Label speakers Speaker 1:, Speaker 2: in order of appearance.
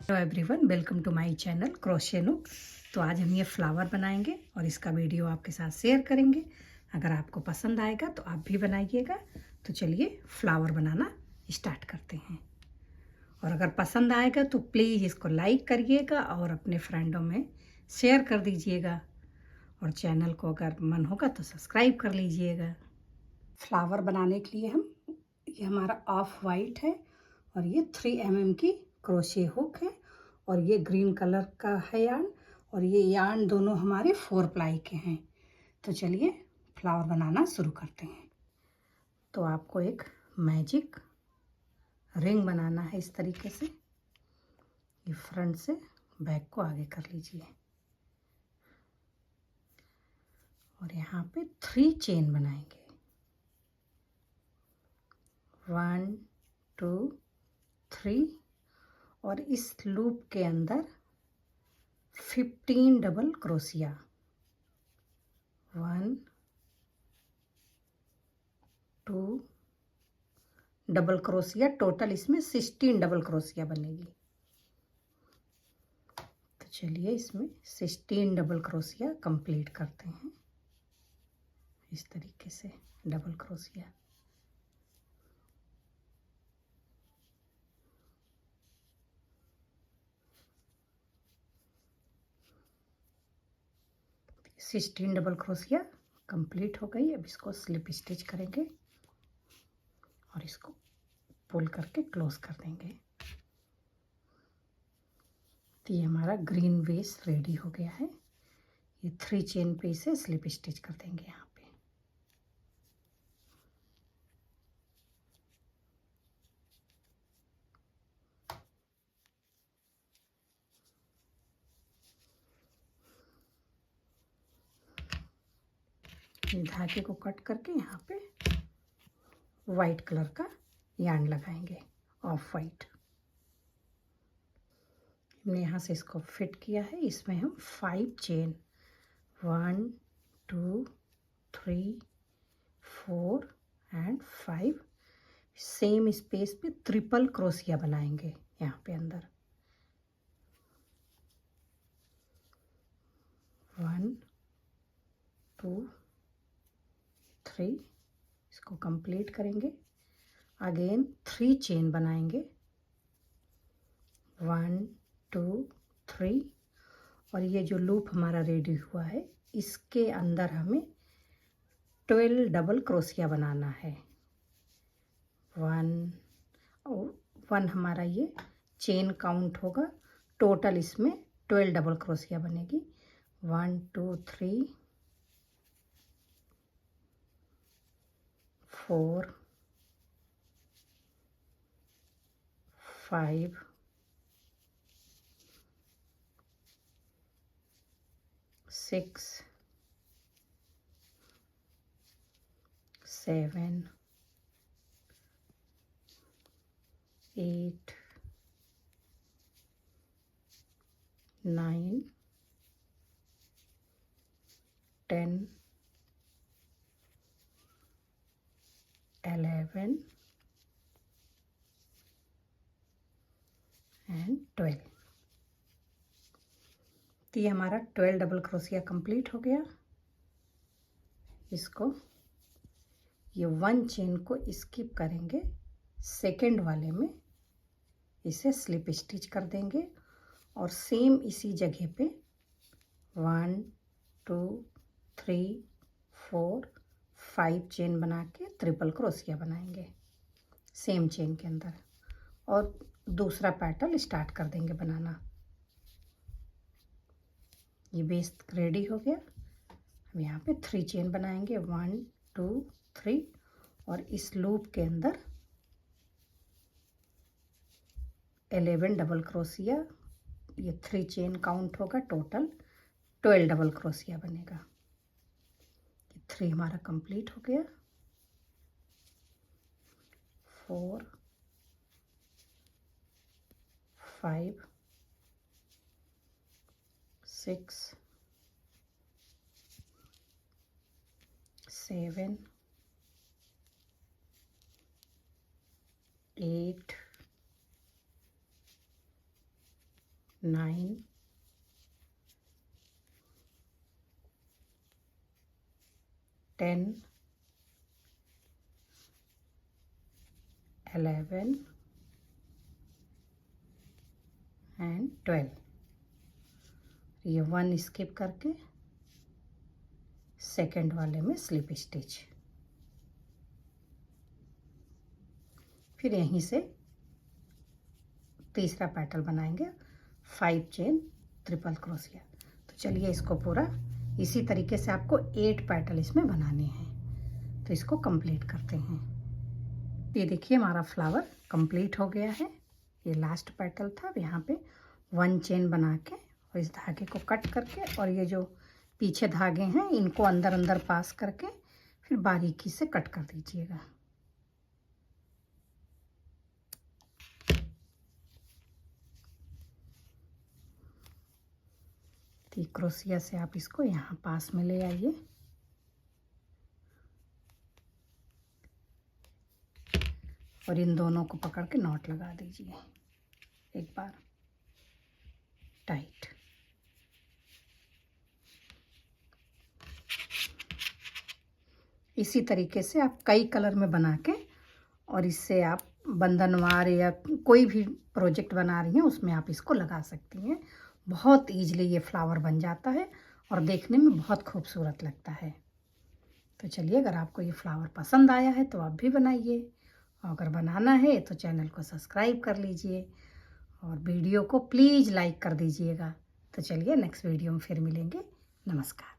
Speaker 1: Hello everyone, welcome to my channel crochet nook. तो आज हम ये फ्लावर बनाएंगे और इसका वीडियो आपके साथ शेयर करेंगे। अगर आपको पसंद आएगा तो आप भी बनाइएगा। तो चलिए फ्लावर बनाना स्टार्ट करते हैं। और अगर पसंद आएगा तो प्लीज़ इसको लाइक करिएगा और अपने फ्रेंडों में शेयर कर दीजिएगा। और चैनल को अगर मन होगा तो सब्सक्राइब कर लीजिएगा। फ्लावर बनाने के लिए ये हमारा ऑफ वाइट है और ये 3 mm की क्रोशे हुक है और ये ग्रीन कलर का है यार्न, और ये यार्न दोनों हमारे 4 प्लाई के हैं। तो चलिए फ्लावर बनाना शुरू करते हैं। तो आपको एक मैजिक रिंग बनाना है इस तरीके से। ये फ्रंट से बैक को आगे कर लीजिए और यहाँ पे 3 चेन बनाएंगे। 1 2 3 और इस लूप के अंदर 15 double crochet. 1 2 double crochet, total इसमें 16 डबल क्रोशिया बनेगी। तो चलिए इसमें 16 डबल क्रोशिया कंप्लीट करते हैं। इस तरीके से double crochet. Sixteen double crochet complete हो गई। अब इसको स्लिप स्टिच करेंगे और इसको पुल करके क्लोज कर देंगे। तो ये हमारा ग्रीन वेस रेडी हो गया है। ये 3 चेन पे इसे स्लिप स्टिच कर देंगे यहाँ पे। ये धागे को कट करके यहाँ पे वाइट कलर का यार्न लगाएंगे, ऑफ वाइट। हमने यहाँ से इसको फिट किया है। इसमें हम 5 चेन 1 2 3 4 एंड 5 सेम स्पेस पे ट्रिपल क्रोशिया बनाएंगे यहाँ पे अंदर। 1 2 3 इसको कंप्लीट करेंगे। अगेन 3 चेन बनाएंगे 1 2 3 और ये जो लूप हमारा रेडी हुआ है इसके अंदर हमें 12 डबल क्रोशिया बनाना है। 1 हमारा ये चेन काउंट होगा। टोटल इसमें 12 डबल क्रोशिया बनेगी। 1 2 3 4 5 6 7 8 9 10 11 एंड 12। तो ये हमारा 12 डबल क्रोशिया कंप्लीट हो गया। इसको ये 1 चेन को स्किप करेंगे, सेकेंड वाले में इसे स्लिप स्टिच कर देंगे और सेम इसी जगह पे 1 2 3 4 5 चेन बना के ट्रिपल क्रोशिया बनाएंगे सेम चेन के अंदर और दूसरा पैटर्न स्टार्ट कर देंगे बनाना। ये बेस रेडी हो गया। हम यहाँ पे 3 चेन बनाएंगे 1 2 3 और इस लूप के अंदर 11 डबल क्रोशिया। ये 3 चेन काउंट होगा, टोटल 12 डबल क्रोशिया बनेगा। ये 3 हमारा कंप्लीट हो गया। 4 5 6 7 8 9, 10, 11 एंड 12। ये 1 स्किप करके सेकंड वाले में स्लिप स्टिच, फिर यहीं से तीसरा पेटल बनाएंगे 5 चेन ट्रिपल क्रोशिया। तो चलिए इसको पूरा इसी तरीके से आपको 8 पेटल इसमें बनाने हैं, तो इसको कंप्लीट करते हैं। ये देखिए हमारा फ्लावर कंप्लीट हो गया है। ये लास्ट पेटल था, अब यहाँ पे 1 चेन बना के और इस धागे को कट करके और ये जो पीछे धागे हैं इनको अंदर अंदर पास करके फिर बारीकी से कट कर दीजिएगा। तो क्रोशिया से आप इसको यहाँ पास में ले आइए और इन दोनों को पकड़ के नॉट लगा दीजिए एक बार टाइट। इसी तरीके से आप कई कलर में बना के और इससे आप बंधनवार या कोई भी प्रोजेक्ट बना रही हैं उसमें आप इसको लगा सकती हैं। बहुत ईजिली ये फ्लावर बन जाता है और देखने में बहुत खूबसूरत लगता है। तो चलिए, अगर आपको ये फ्लावर पसंद आया है तो आप भी बनाइए, और अगर बनाना है तो चैनल को सब्सक्राइब कर लीजिए और वीडियो को प्लीज़ लाइक कर दीजिएगा। तो चलिए नेक्स्ट वीडियो में फिर मिलेंगे। नमस्कार।